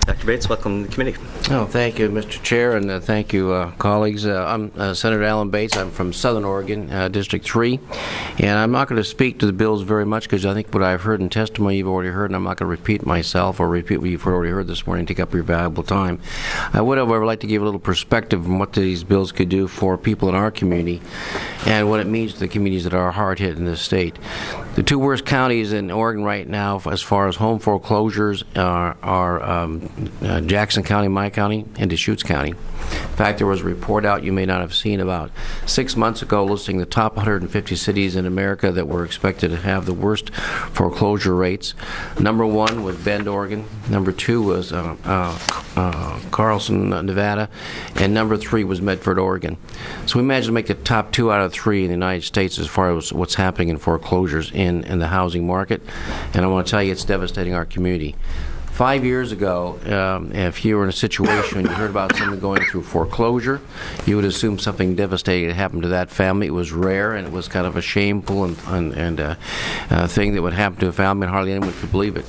Dr. Bates, welcome to the committee. Oh, thank you, Mr. Chair, and thank you, colleagues. I'm Senator Alan Bates. I'm from Southern Oregon, District 3, and I'm not going to speak to the bills very much because I think what I've heard in testimony you've already heard, and I'm not going to repeat myself or repeat what you've already heard this morning, take up your valuable time. I would, however, like to give a little perspective on what these bills could do for people in our community and what it means to the communities that are hard hit in this state. The two worst counties in Oregon right now as far as home foreclosures are Jackson County, my county, and Deschutes County. In fact, there was a report out you may not have seen about 6 months ago listing the top 150 cities in America that were expected to have the worst foreclosure rates. Number 1 was Bend, Oregon. Number 2 was Carlson, Nevada. And number 3 was Medford, Oregon. So we managed to make the top 2 out of 3 in the United States as far as what's happening in foreclosures in the housing market. And I want to tell you, it's devastating our community. 5 years ago, if you were in a situation and you heard about someone going through foreclosure, you would assume something devastating had happened to that family. It was rare, and it was kind of a shameful and thing that would happen to a family, and hardly anyone could believe it.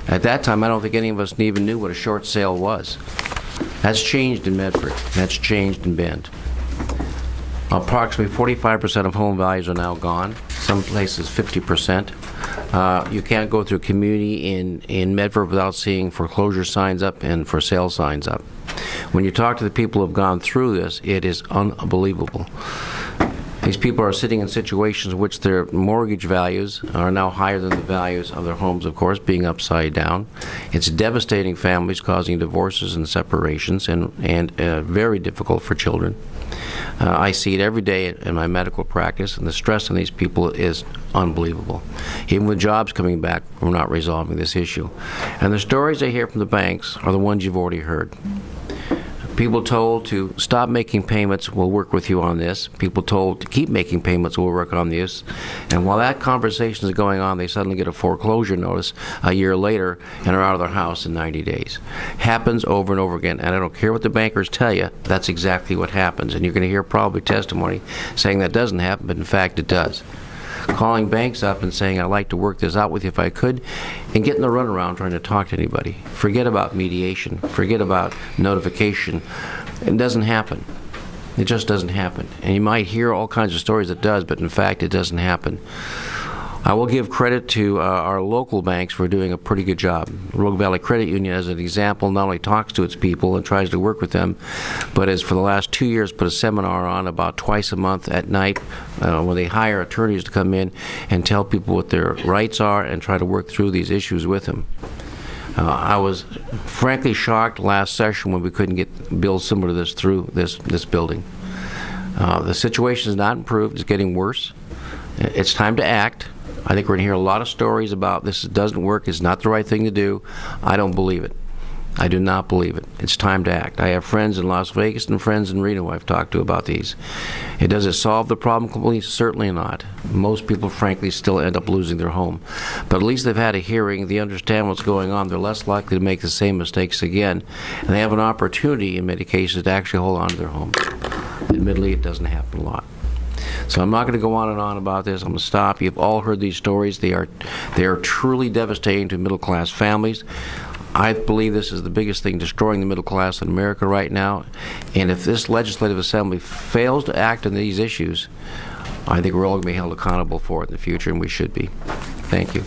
At that time, I don't think any of us even knew what a short sale was. That's changed in Medford. That's changed in Bend. Approximately 45% of home values are now gone. Some places 50%. You can't go through a community in Medford without seeing foreclosure signs up and for sale signs up. When you talk to the people who have gone through this, it is unbelievable. These people are sitting in situations in which their mortgage values are now higher than the values of their homes, of course, being upside down. It's devastating families, causing divorces and separations, and very difficult for children. I see it every day in my medical practice, and the stress on these people is unbelievable. Even with jobs coming back, we're not resolving this issue. And the stories I hear from the banks are the ones you've already heard. People told to stop making payments, we'll work with you on this. People told to keep making payments, we'll work on this. And while that conversation is going on, they suddenly get a foreclosure notice a year later and are out of their house in 90 days. Happens over and over again. And I don't care what the bankers tell you, that's exactly what happens. And you're going to hear probably testimony saying that doesn't happen, but in fact it does. Calling banks up and saying, I'd like to work this out with you if I could, and getting the runaround trying to talk to anybody. Forget about mediation. Forget about notification. It doesn't happen. It just doesn't happen. And you might hear all kinds of stories it does, but in fact it doesn't happen. I will give credit to our local banks for doing a pretty good job. Rogue Valley Credit Union, as an example, not only talks to its people and tries to work with them, but has for the last 2 years put a seminar on about twice a month at night when they hire attorneys to come in and tell people what their rights are and try to work through these issues with them. I was frankly shocked last session when we couldn't get bills similar to this through this building. The situation has not improved. It's getting worse. It's time to act. I think we're going to hear a lot of stories about this doesn't work, it's not the right thing to do. I don't believe it. I do not believe it. It's time to act. I have friends in Las Vegas and friends in Reno I've talked to about these. Does it solve the problem completely? Certainly not. Most people, frankly, still end up losing their home. But at least they've had a hearing. They understand what's going on. They're less likely to make the same mistakes again. And they have an opportunity, in many cases, to actually hold on to their home. Admittedly, it doesn't happen a lot. So I'm not going to go on and on about this. I'm going to stop. You've all heard these stories. They are truly devastating to middle-class families. I believe this is the biggest thing destroying the middle class in America right now. And if this legislative assembly fails to act on these issues, I think we're all going to be held accountable for it in the future, and we should be. Thank you.